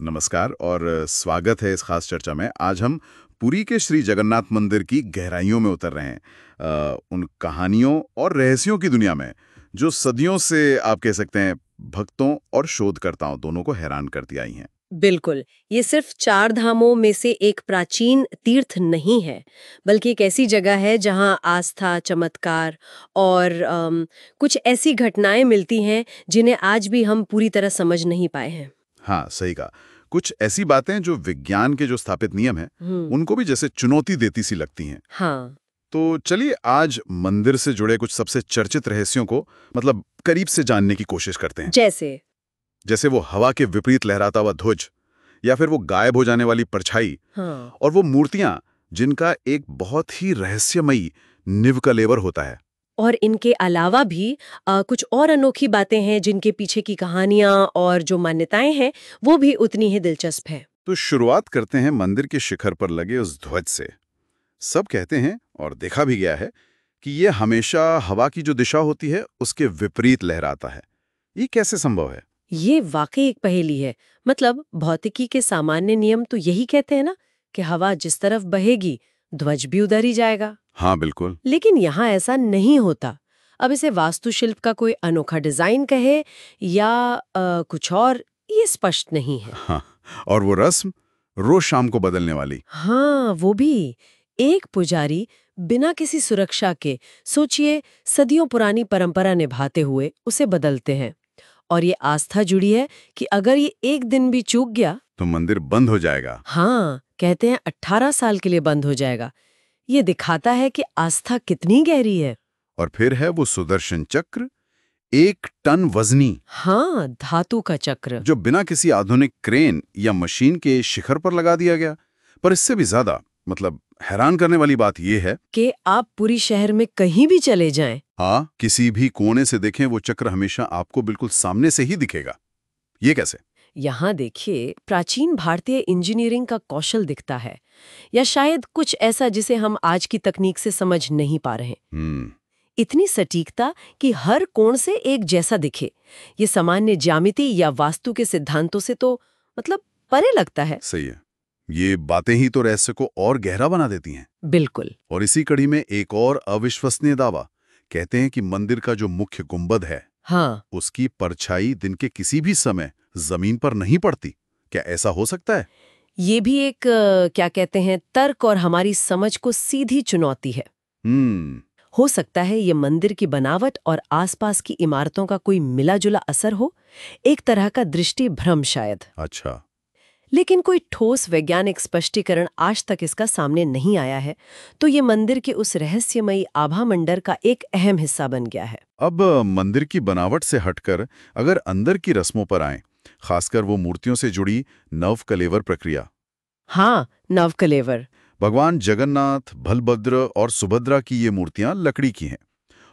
नमस्कार और स्वागत है इस खास चर्चा में। आज हम पुरी के श्री जगन्नाथ मंदिर की गहराइयों में उतर रहे हैं, उन कहानियों और रहस्यों की दुनिया में जो सदियों से आप कह सकते हैं भक्तों और शोधकर्ताओं दोनों को हैरान करती आई हैं। बिल्कुल। ये सिर्फ चार धामों में से एक प्राचीन तीर्थ नहीं है, बल्कि एक ऐसी जगह है जहां आस्था, चमत्कार और कुछ ऐसी घटनाएं मिलती हैं जिन्हें आज भी हम पूरी तरह समझ नहीं पाए हैं। हाँ, सही कहा। कुछ ऐसी बातें जो विज्ञान के जो स्थापित नियम हैं हम्म। उनको भी जैसे चुनौती देती सी लगती हैं। हाँ। तो चलिए आज मंदिर से जुड़े कुछ सबसे चर्चित रहस्यों को मतलब करीब से जानने की कोशिश करते हैं। जैसे। जैसे वो हवा के विपरीत लहराता हुआ ध्वज, या फिर वो गायब हो जाने वाली परछाई, हाँ। और वो मूर्तियां जिनका एक बहुत ही रहस्यमयी निव का लेवर होता है। और इनके अलावा भी कुछ और अनोखी बातें हैं जिनके पीछे की कहानियां और जो मान्यताएं हैं वो भी उतनी ही दिलचस्प है। तो शुरुआत करते हैं मंदिर के शिखर पर लगे उस ध्वज से। सब कहते हैं और देखा भी गया है कि ये हमेशा हवा की जो दिशा होती है उसके विपरीत लहराता है। ये कैसे संभव है? ये वाकई एक पहेली है। मतलब भौतिकी के सामान्य नियम तो यही कहते हैं ना कि हवा जिस तरफ बहेगी ध्वज भी उधर ही जाएगा। हाँ बिल्कुल। लेकिन यहाँ ऐसा नहीं होता। अब इसे वास्तुशिल्प का कोई अनोखा डिजाइन कहे या कुछ और, ये स्पष्ट नहीं है। हाँ, और वो रस्म रोज शाम को बदलने वाली। हाँ, वो भी एक पुजारी बिना किसी सुरक्षा के, सोचिए, सदियों पुरानी परंपरा निभाते हुए उसे बदलते हैं। और ये आस्था जुड़ी है कि अगर ये एक दिन भी चूक गया तो मंदिर बंद हो जाएगा। हाँ, कहते हैं 18 साल के लिए बंद हो जाएगा। ये दिखाता है कि आस्था कितनी गहरी है। और फिर है वो सुदर्शन चक्र, 1 टन वजनी, हाँ, धातु का चक्र। जो बिना किसी आधुनिक क्रेन या मशीन के शिखर पर लगा दिया गया। पर इससे भी ज्यादा मतलब हैरान करने वाली बात यह है कि आप पूरी शहर में कहीं भी चले जाएं, हाँ, किसी भी कोने से देखें वो चक्र हमेशा आपको बिल्कुल सामने से ही दिखेगा। ये कैसे? यहाँ देखिए, प्राचीन भारतीय इंजीनियरिंग का कौशल दिखता है, या शायद कुछ ऐसा जिसे हम आज की तकनीक से समझ नहीं पा रहे। हम्म। इतनी सटीकता कि हर कोण से एक जैसा दिखे, ये सामान्य ज्यामिति या वास्तु के सिद्धांतों से तो मतलब परे लगता है। सही है। ये बातें ही तो रहस्य को और गहरा बना देती हैं। बिल्कुल। और इसी कड़ी में एक और अविश्वसनीय दावा। कहते हैं कि मंदिर का जो मुख्य गुंबद है, हाँ, उसकी परछाई दिन के किसी भी समय जमीन पर नहीं पड़ती। क्या ऐसा हो सकता है? ये भी एक क्या कहते हैं, तर्क और हमारी समझ को सीधी चुनौती है। हम्म। हो सकता है ये मंदिर की बनावट और आसपास की इमारतों का कोई मिला जुला असर हो, एक तरह का दृष्टि भ्रम शायद। अच्छा। लेकिन कोई ठोस वैज्ञानिक स्पष्टीकरण आज तक इसका सामने नहीं आया है, तो ये मंदिर के उस रहस्यमयी आभा मंडल का एक अहम हिस्सा बन गया है। अब मंदिर की बनावट से हटकर अगर अंदर की रस्मों पर आएं, खासकर वो मूर्तियों से जुड़ी नव कलेवर प्रक्रिया। हाँ, नवकलेवर। भगवान जगन्नाथ, बलभद्र और सुभद्रा की ये मूर्तियां लकड़ी की हैं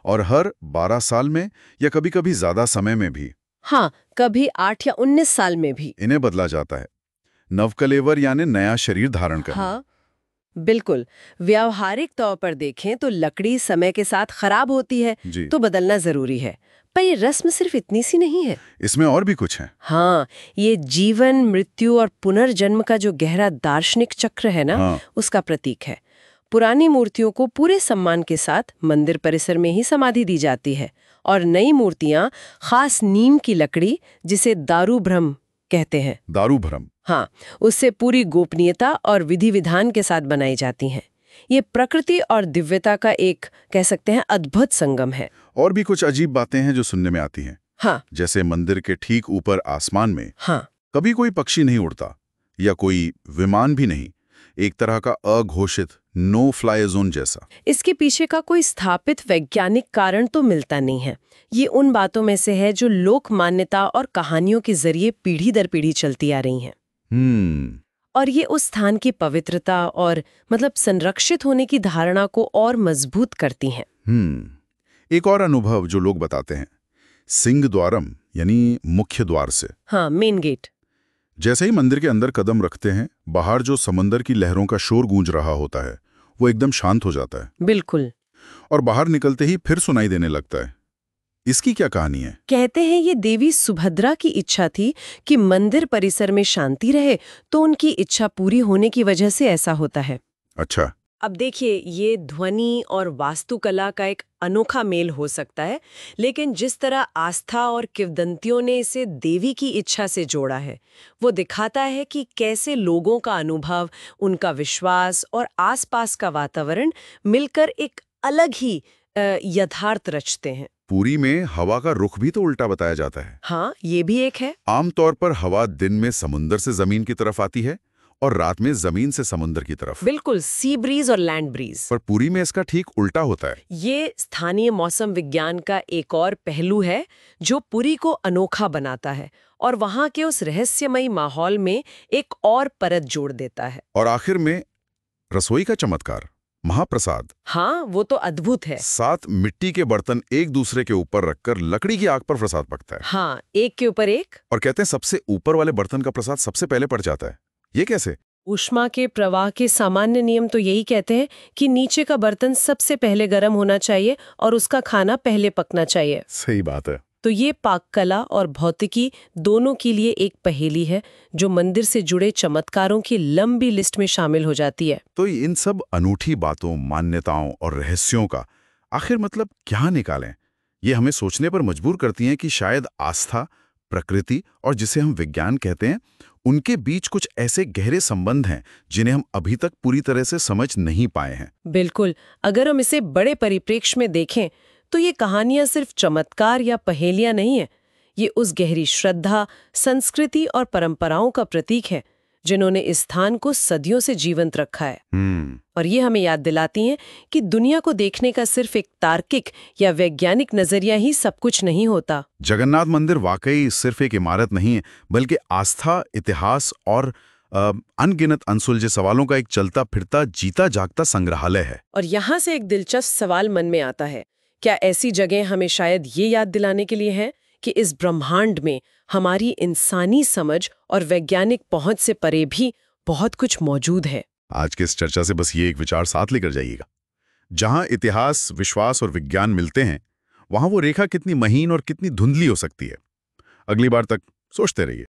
और हर 12 साल में या कभी-कभी ज्यादा समय में भी हाँ, कभी 8 या 19 साल में भी। इन्हें बदला जाता है। नवकलेवर यानी नया शरीर धारण करना। हाँ, बिल्कुल। व्यावहारिक तौर पर देखें तो लकड़ी समय के साथ खराब होती है, जी। तो बदलना जरूरी है। पर ये रस्म सिर्फ इतनी सी नहीं है। इसमें और भी कुछ है। हाँ, ये जीवन, मृत्यु और पुनर्जन्म का जो गहरा दार्शनिक चक्र है ना, हाँ। उसका प्रतीक है। पुरानी मूर्तियों को पूरे सम्मान के साथ मंदिर परिसर में ही समाधि दी जाती है, और नई मूर्तियां खास नीम की लकड़ी, जिसे दारू ब्रह्म कहते हैं, दारू भरम। हाँ, उससे पूरी गोपनीयता और विधि विधान के साथ बनाई जाती हैं। ये प्रकृति और दिव्यता का एक, कह सकते हैं, अद्भुत संगम है। और भी कुछ अजीब बातें हैं जो सुनने में आती हैं। हाँ। जैसे मंदिर के ठीक ऊपर आसमान में हाँ। कभी कोई पक्षी नहीं उड़ता या कोई विमान भी नहीं। एक तरह का अघोषित नो फ्लाई जोन जैसा। इसके पीछे का कोई स्थापित वैज्ञानिक कारण तो मिलता नहीं है। ये उन बातों में से है जो लोक मान्यता और कहानियों के जरिए पीढ़ी दर पीढ़ी चलती आ रही हैं। और ये उस स्थान की पवित्रता और मतलब संरक्षित होने की धारणा को और मजबूत करती हैं। एक और अनुभव जो लोग बताते हैं, सिंह द्वारम यानी मुख्य द्वार से। हाँ, मेन गेट। जैसे ही मंदिर के अंदर कदम रखते हैं, बाहर जो समंदर की लहरों का शोर गूंज रहा होता है वो एकदम शांत हो जाता है। बिल्कुल। और बाहर निकलते ही फिर सुनाई देने लगता है। इसकी क्या कहानी है? कहते हैं ये देवी सुभद्रा की इच्छा थी कि मंदिर परिसर में शांति रहे, तो उनकी इच्छा पूरी होने की वजह से ऐसा होता है। अच्छा। अब देखिए, ये ध्वनि और वास्तुकला का एक अनोखा मेल हो सकता है, लेकिन जिस तरह आस्था और किंवदंतियों ने इसे देवी की इच्छा से जोड़ा है, वो दिखाता है कि कैसे लोगों का अनुभव, उनका विश्वास और आसपास का वातावरण मिलकर एक अलग ही यथार्थ रचते हैं। पुरी में हवा का रुख भी तो उल्टा बताया जाता है। हाँ, ये भी एक है। आमतौर पर हवा दिन में समुंदर से जमीन की तरफ आती है और रात में जमीन से समुद्र की तरफ। बिल्कुल, सी ब्रीज और लैंड ब्रीज। पर पुरी में इसका ठीक उल्टा होता है। ये स्थानीय मौसम विज्ञान का एक और पहलू है जो पुरी को अनोखा बनाता है और वहां के उस रहस्यमयी माहौल में एक और परत जोड़ देता है। और आखिर में रसोई का चमत्कार, महाप्रसाद। हाँ, वो तो अद्भुत है। 7 मिट्टी के बर्तन एक दूसरे के ऊपर रखकर लकड़ी की आग पर प्रसाद पकता है। हाँ, एक के ऊपर एक। और कहते हैं सबसे ऊपर वाले बर्तन का प्रसाद सबसे पहले पड़ जाता है। ये कैसे? ऊष्मा के प्रवाह के सामान्य नियम तो यही कहते हैं कि नीचे का बर्तन सबसे पहले गर्म होना चाहिए और उसका खाना पहले पकना चाहिए। सही बात है। तो ये पाक कला और भौतिकी दोनों के लिए एक पहेली है जो मंदिर से जुड़े चमत्कारों की लंबी लिस्ट में शामिल हो जाती है। तो इन सब अनूठी बातों, मान्यताओं और रहस्यों का आखिर मतलब क्या निकालें? ये हमें सोचने पर मजबूर करती हैं कि शायद आस्था, प्रकृति और जिसे हम विज्ञान कहते हैं, उनके बीच कुछ ऐसे गहरे संबंध हैं जिन्हें हम अभी तक पूरी तरह से समझ नहीं पाए हैं। बिल्कुल, अगर हम इसे बड़े परिप्रेक्ष्य में देखें तो ये कहानियां सिर्फ चमत्कार या पहेलियां नहीं है। ये उस गहरी श्रद्धा, संस्कृति और परंपराओं का प्रतीक है जिन्होंने इस स्थान को सदियों से जीवंत रखा है। और ये हमें याद दिलाती हैं कि दुनिया को देखने का सिर्फ एक तार्किक या वैज्ञानिक नजरिया ही सब कुछ नहीं होता। जगन्नाथ मंदिर वाकई सिर्फ एक इमारत नहीं है, बल्कि आस्था, इतिहास और अनगिनत अनसुलझे सवालों का एक चलता फिरता जीता जागता संग्रहालय है। और यहाँ से एक दिलचस्प सवाल मन में आता है, क्या ऐसी जगह हमें शायद ये याद दिलाने के लिए है कि इस ब्रह्मांड में हमारी इंसानी समझ और वैज्ञानिक पहुंच से परे भी बहुत कुछ मौजूद है। आज की इस चर्चा से बस ये एक विचार साथ लेकर जाइएगा, जहां इतिहास, विश्वास और विज्ञान मिलते हैं, वहां वो रेखा कितनी महीन और कितनी धुंधली हो सकती है। अगली बार तक सोचते रहिए।